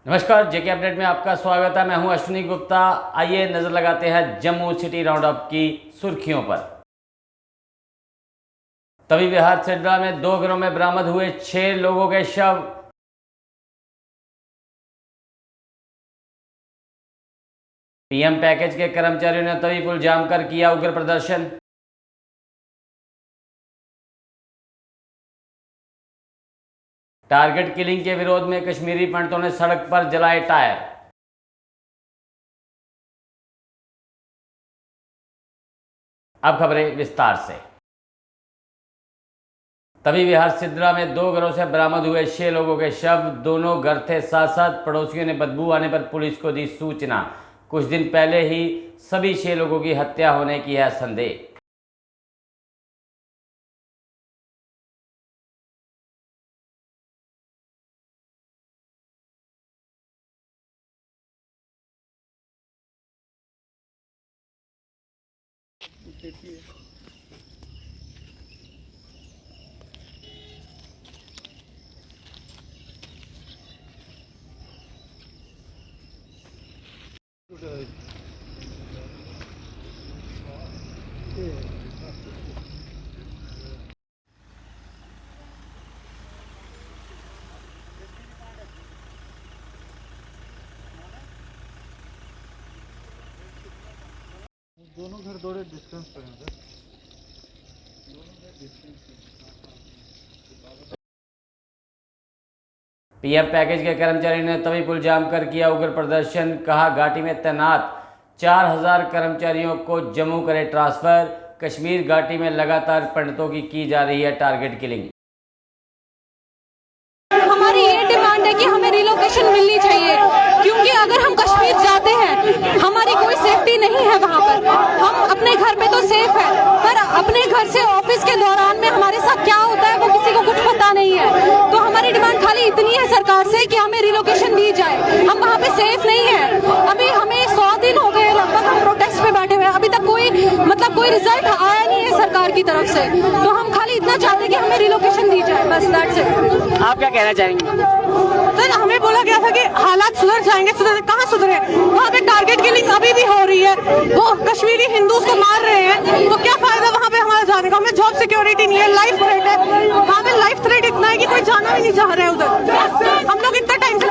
नमस्कार, जेके अपडेट में आपका स्वागत है। मैं हूं अश्विनी गुप्ता। आइए नजर लगाते हैं जम्मू सिटी राउंड अप की सुर्खियों पर। तभी बिहार सिड्डा में 2 घरों में बरामद हुए 6 लोगों के शव। पीएम पैकेज के कर्मचारियों ने तवी पुल जाम कर किया उग्र प्रदर्शन। टारगेट किलिंग के विरोध में कश्मीरी पंडितों ने सड़क पर जलाए टायर। अब खबरें विस्तार से। तभी बिहार सिद्रा में 2 घरों से बरामद हुए 6 लोगों के शव। दोनों घर थे साथ साथ। पड़ोसियों ने बदबू आने पर पुलिस को दी सूचना। कुछ दिन पहले ही सभी 6 लोगों की हत्या होने की है संदेह। दोनों घर थोड़े डिस्टेंस पे हैं सर। पीएम पैकेज के कर्मचारियों ने तभी पुल जाम कर किया उग्र प्रदर्शन। कहा घाटी में तैनात 4000 कर्मचारियों को जम्मू करे ट्रांसफर। कश्मीर घाटी में लगातार पंडितों की जा रही है टारगेट किलिंग। हमारी ये डिमांड है कि हमें रिलोकेशन मिलनी चाहिए, क्योंकि अगर हम कश्मीर जाते हैं हमारी कोई सेफ्टी नहीं है वहाँ पर। हम अपने घर पे तो सेफ है, पर अपने घर से ऑफिस के दौरान में हमारे साथ क्या होता है वो किसी को कुछ पता नहीं है। तो हमारी डिमांड खाली इतनी है सरकार से कि हमें रिलोकेशन दी जाए। हम वहाँ पे सेफ नहीं है। अभी हमें 100 दिन हो गए लगभग हम प्रोटेस्ट पे बैठे हुए हैं। अभी तक कोई रिजल्ट आया नहीं है सरकार की तरफ से। तो हम खाली इतना चाहते हैं कि हमें रिलोकेशन दी जाए, बस दैट्स इट। आप क्या कहना चाहेंगे? सर हमें बोला गया था कि हालात सुधर जाएंगे, कहाँ सुधरे? वहाँ पे टारगेट किलिंग अभी भी हो रही है। वो कश्मीरी हिंदूज को मार रहे हैं, तो क्या फायदा वहाँ पे हमारा जाने का? हमें जॉब सिक्योरिटी नहीं है, लाइफ थ्रेट है। वहाँ पे लाइफ थ्रेट इतना है कि कोई जाना भी नहीं चाह रहा है उधर। हम लोग इतना टाइम से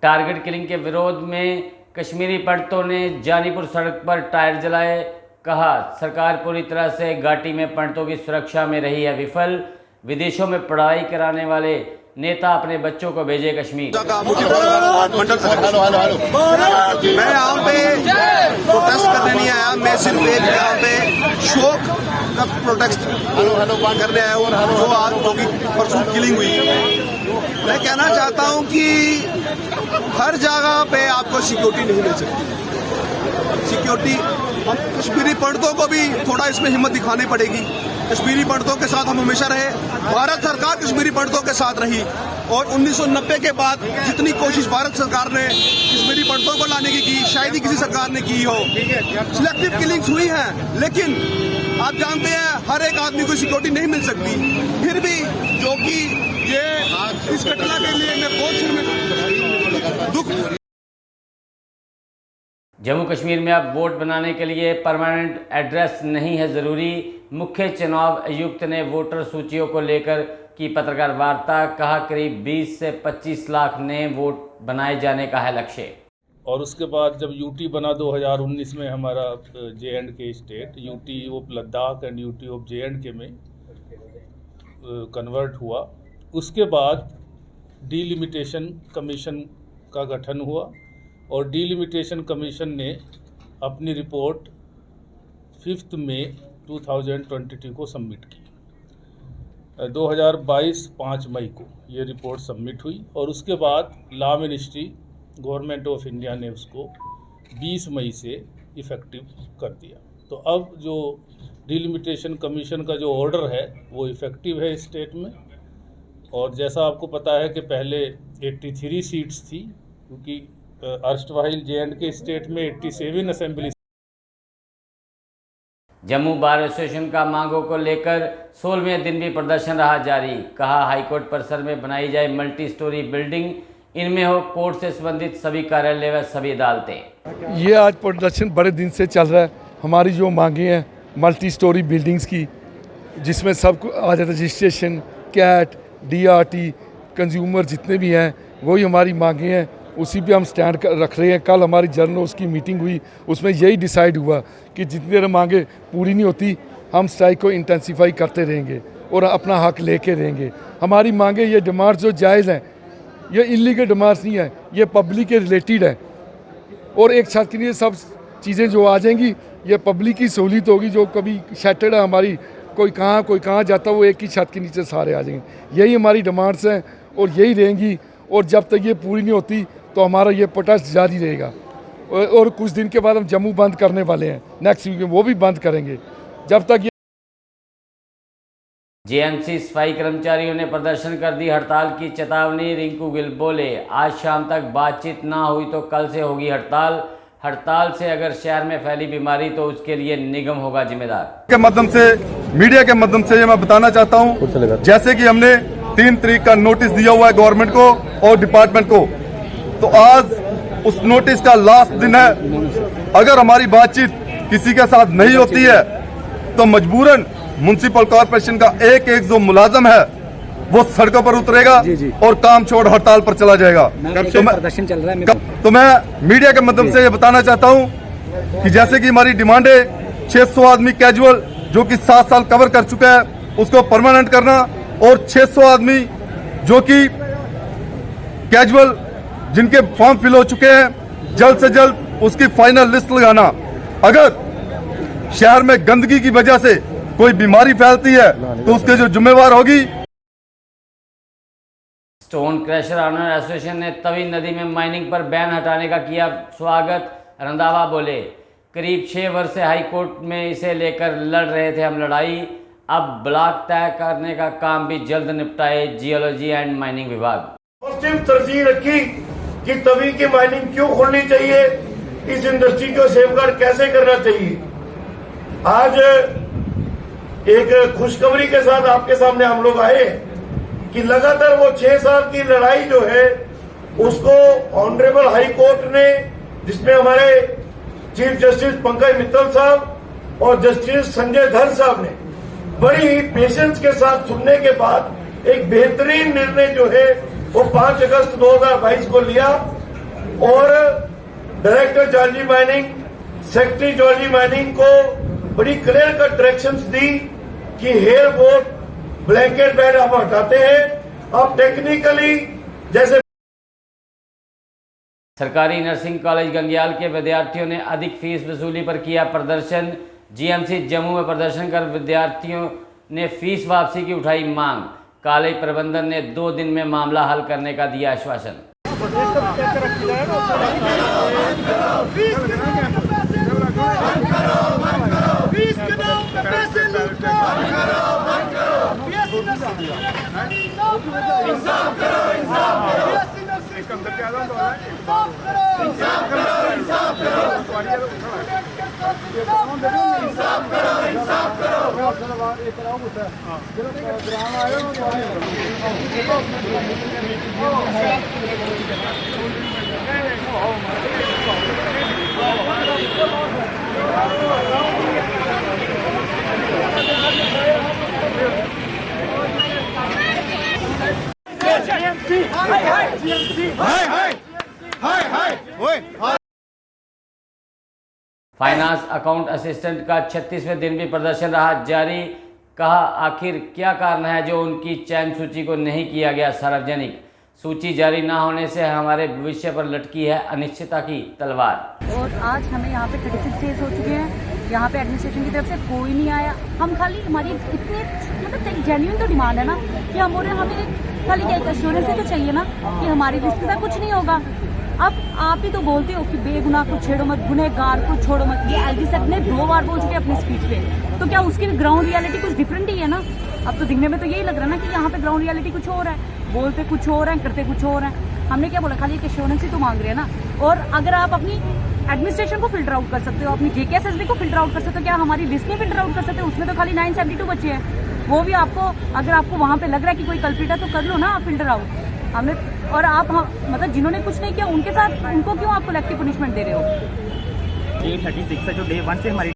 टारगेट किलिंग के विरोध में कश्मीरी पंडितों ने जानीपुर सड़क पर टायर जलाए। कहा सरकार पूरी तरह से घाटी में पंडितों की सुरक्षा में रही है विफल। विदेशों में पढ़ाई कराने वाले नेता अपने बच्चों को भेजे कश्मीर। मैं यहाँ पे प्रोटेस्ट करने नहीं आया, मैं सिर्फ एक यहाँ पे शोक का प्रोटेस्ट करने आया हूँ जो आज लोगों की परसों किलिंग हुई। मैं कहना चाहता हूँ कि हर जगह पे आपको सिक्योरिटी नहीं मिल सकती। सिक्योरिटी कश्मीरी पंडितों को भी थोड़ा इसमें हिम्मत दिखानी पड़ेगी। कश्मीरी पंडितों के साथ हम हमेशा रहे, भारत सरकार कश्मीरी पंडितों के साथ रही, और 1990 के बाद जितनी कोशिश भारत सरकार ने कश्मीरी पंडितों को लाने की शायद ही किसी सरकार ने की हो। सिलेक्टिव किलिंग्स हुई हैं, लेकिन आप जानते हैं हर एक आदमी को सिक्योरिटी नहीं मिल सकती। फिर भी जो कि ये इस घटना के लिए मैं बहुत दुख। जम्मू कश्मीर में अब वोट बनाने के लिए परमानेंट एड्रेस नहीं है ज़रूरी। मुख्य चुनाव आयुक्त ने वोटर सूचियों को लेकर की पत्रकार वार्ता। कहा करीब 20 से 25 लाख नए वोट बनाए जाने का है लक्ष्य। और उसके बाद जब यूटी बना 2019 में हमारा J&K state, UT of Ladakh and UT of J&K में कन्वर्ट हुआ, उसके बाद डिलिमिटेशन कमीशन का गठन हुआ और डिलिमिटेशन कमीशन ने अपनी रिपोर्ट 5 मई 2022 को सबमिट की। 2022 5 मई को ये रिपोर्ट सबमिट हुई और उसके बाद law ministry government of India ने उसको 20 मई से इफ़ेक्टिव कर दिया। तो अब जो डिलिमिटेशन कमीशन का जो ऑर्डर है वो इफ़ेक्टिव है स्टेट में। और जैसा आपको पता है कि पहले 83 सीट्स थी, क्योंकि अर्स्टवाइल J&K स्टेट में 87 असेंबली। जम्मू बार एसोसिएशन का मांगों को लेकर 16वें दिन भी प्रदर्शन रहा जारी। कहा हाईकोर्ट परिसर में बनाई जाए मल्टी स्टोरी बिल्डिंग, इनमें हो कोर्ट से संबंधित सभी कार्यालय व सभी अदालतें। ये आज प्रदर्शन बड़े दिन से चल रहा है। हमारी जो मांगे हैं मल्टी स्टोरी बिल्डिंग्स की, जिसमें सब आ जाता है रजिस्ट्रेशन, कैट, DRT, कंज्यूमर जितने भी हैं, वही हमारी मांगे हैं। उसी पे हम स्टैंड रख रहे हैं। कल हमारी जर्नल की मीटिंग हुई, उसमें यही डिसाइड हुआ कि जितनी देर मांगे पूरी नहीं होती हम स्ट्राइक को इंटेंसीफाई करते रहेंगे और अपना हक लेके रहेंगे। हमारी मांगे, ये डिमांड्स जो जायज़ हैं, ये इलीगल डिमांड्स नहीं है, ये पब्लिक के रिलेटेड है। और एक छत के लिए सब चीज़ें जो आ जाएंगी, ये पब्लिक की सहूलियत होगी। जो कभी शेटेड है हमारी, कोई कहाँ जाता है, वो एक ही छत के नीचे सारे आ जाएंगे। यही हमारी डिमांड्स हैं और यही रहेंगी। और जब तक ये पूरी नहीं होती तो हमारा ये प्रोटेस्ट जारी रहेगा। और कुछ दिन के बाद हम जम्मू बंद करने वाले हैं, नेक्स्ट वीक में वो भी बंद करेंगे जब तक ये। JMC सफाई कर्मचारियों ने प्रदर्शन कर दी हड़ताल की चेतावनी। रिंकू गिल बोले, आज शाम तक बातचीत ना हुई तो कल से होगी हड़ताल। हड़ताल से अगर शहर में फैली बीमारी तो उसके लिए निगम होगा जिम्मेदार। के माध्यम से, मीडिया के माध्यम से ये मैं बताना चाहता हूँ, जैसे कि हमने 3 तारीख का नोटिस दिया हुआ है गवर्नमेंट को और डिपार्टमेंट को, तो आज उस नोटिस का लास्ट दिन है। अगर हमारी बातचीत किसी के साथ नहीं होती है तो मजबूरन म्युनिसिपल कॉर्पोरेशन का एक जो मुलाजम है वो सड़कों पर उतरेगा और काम छोड़ हड़ताल पर चला जाएगा। प्रदर्शन चल रहा है। तो मैं मीडिया के माध्यम से ये बताना चाहता हूँ कि जैसे कि हमारी डिमांड है 600 आदमी कैजुअल जो कि 7 साल कवर कर चुका है उसको परमानेंट करना, और 600 आदमी जो कि कैजुअल जिनके फॉर्म फिल हो चुके हैं जल्द से जल्द उसकी फाइनल लिस्ट लगाना। अगर शहर में गंदगी की वजह से कोई बीमारी फैलती है तो उसके जो जिम्मेवार होगी। स्टोन क्रशर ऑनर एसोसिएशन ने तवी नदी में माइनिंग पर बैन हटाने का किया स्वागत। रंधावा बोले, करीब 6 वर्ष से हाई कोर्ट में इसे लेकर लड़ रहे थे हम लड़ाई, अब ब्लॉक तय करने का काम भी जल्द निपटाए जियोलॉजी एंड माइनिंग विभाग। पॉजिटिव तरजीह रखी कि तवी की माइनिंग क्यों खोलनी चाहिए, इस इंडस्ट्री को सेफगार्ड कैसे करना चाहिए। आज एक खुशखबरी के साथ आपके सामने हम लोग आए कि लगातार वो 6 साल की लड़ाई जो है उसको ऑनरेबल हाई कोर्ट ने, जिसमें हमारे चीफ जस्टिस पंकज मित्तल साहब और जस्टिस संजय धर साहब ने बड़ी ही पेशेंस के साथ सुनने के बाद एक बेहतरीन निर्णय जो है वो 5 अगस्त 2022 को लिया और डायरेक्टर जॉर्जी माइनिंग, सेक्रेटरी जॉर्जी माइनिंग को बड़ी क्लियर कट डायरेक्शंस दी कि हेयर बोर्ड ब्लैंकेट बैन हम हटाते हैं। अब टेक्निकली जैसे सरकारी नर्सिंग कॉलेज गंगयाल के विद्यार्थियों ने अधिक फीस वसूली पर किया प्रदर्शन। GMC जम्मू में प्रदर्शन कर विद्यार्थियों ने फीस वापसी की उठाई मांग। कॉलेज प्रबंधन ने 2 दिन में मामला हल करने का दिया आश्वासन। फाइनेंस अकाउंट असिस्टेंट का 36वें दिन भी प्रदर्शन रहा जारी। कहा, आखिर क्या कारण है जो उनकी चयन सूची को नहीं किया गया सार्वजनिक। सूची जारी ना होने से हमारे भविष्य पर लटकी है अनिश्चितता की तलवार। और आज हमें यहाँ पे 36 डेज हो चुके हैं, यहाँ पे एडमिनिस्ट्रेशन की तरफ से कोई नहीं आया। हम खाली हमारी इतने मतलब जेन्युइन तो डिमांड है ना कि हमें खाली एक एश्योरेंस तो चाहिए ना कि हमारी लिस्ट का कुछ नहीं होगा। अब आप ही तो बोलते हो कि बेगुनाह को छेड़ो मत, गुनहगार को छोड़ो मत। ये LG साहब ने 2 बार बोल चुके अपनी स्पीच पे, तो क्या उसकी ग्राउंड रियलिटी कुछ डिफरेंट ही है ना। अब तो दिखने में तो यही लग रहा है ना कि यहाँ पे ग्राउंड रियलिटी कुछ और है, बोलते कुछ और है, करते कुछ और है। हमने क्या बोला, खाली एक एश्योरेंस ही तो मांग रहे हैं ना। और अगर आप अपनी एडमिनिस्ट्रेशन को फिल्टर आउट कर सकते हो, अपनी JKSSB को फिल्टर आउट कर सकते हो, क्या हमारी लिस्ट में फिल्टर आउट कर सकते हो? उसमें तो खाली 972 बच्चे हैं, वो भी आपको अगर आपको वहाँ पे लग रहा है कि कोई कल्प्रिट है तो कर लो ना आप फिल्टर आउट। हमें और आप मतलब जिन्होंने कुछ नहीं किया उनके साथ उनको क्यों आप कलेक्टिव पनिशमेंट दे रहे हो? 836 है जो डे 1 से हमारी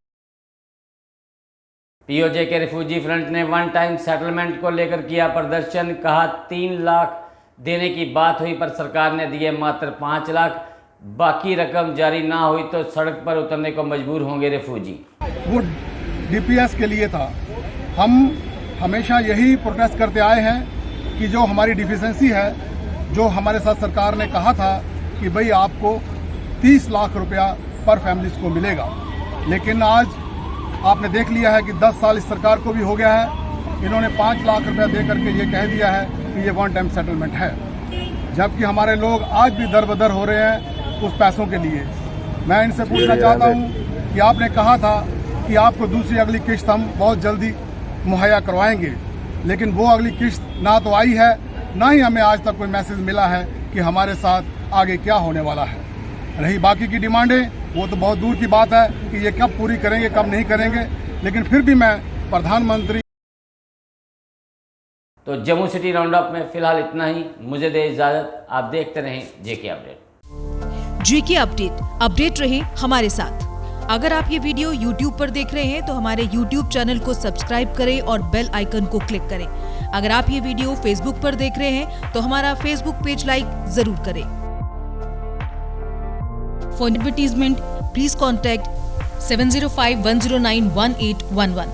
POJ के रिफ्यूजी फ्रंट ने वन टाइम सेटलमेंट को लेकर किया प्रदर्शन। कहा 3 लाख देने की बात हुई पर सरकार ने दिए मात्र 5 लाख, बाकी रकम जारी ना हुई तो सड़क पर उतरने को मजबूर होंगे रिफ्यूजी। वो DPS के लिए था। हम हमेशा यही प्रोटेस्ट करते आए हैं कि जो हमारी डिफिशेंसी है, जो हमारे साथ सरकार ने कहा था कि भाई आपको 30 लाख रुपया पर फैमिलीज को मिलेगा, लेकिन आज आपने देख लिया है कि 10 साल इस सरकार को भी हो गया है, इन्होंने 5 लाख रुपया दे करके ये कह दिया है कि ये वन टाइम सेटलमेंट है, जबकि हमारे लोग आज भी दर-बदर हो रहे हैं उस पैसों के लिए। मैं इनसे पूछना चाहता हूँ कि आपने कहा था कि आपको दूसरी अगली किश्त हम बहुत जल्दी मुहैया करवाएंगे, लेकिन वो अगली किश्त ना तो आई है, ना ही हमें आज तक कोई मैसेज मिला है कि हमारे साथ आगे क्या होने वाला है। रही बाकी की डिमांडें, वो तो बहुत दूर की बात है कि ये कब पूरी करेंगे कब नहीं करेंगे, लेकिन फिर भी मैं प्रधानमंत्री। तो जम्मू सिटी राउंड अप में फिलहाल इतना ही, मुझे दे इजाजत। आप देखते रहें JK अपडेट। JK अपडेट रहे हमारे साथ। अगर आप ये वीडियो YouTube पर देख रहे हैं तो हमारे YouTube चैनल को सब्सक्राइब करें और बेल आइकन को क्लिक करें। अगर आप ये वीडियो Facebook पर देख रहे हैं तो हमारा Facebook पेज लाइक जरूर करें। For advertisement please contact 7051091811।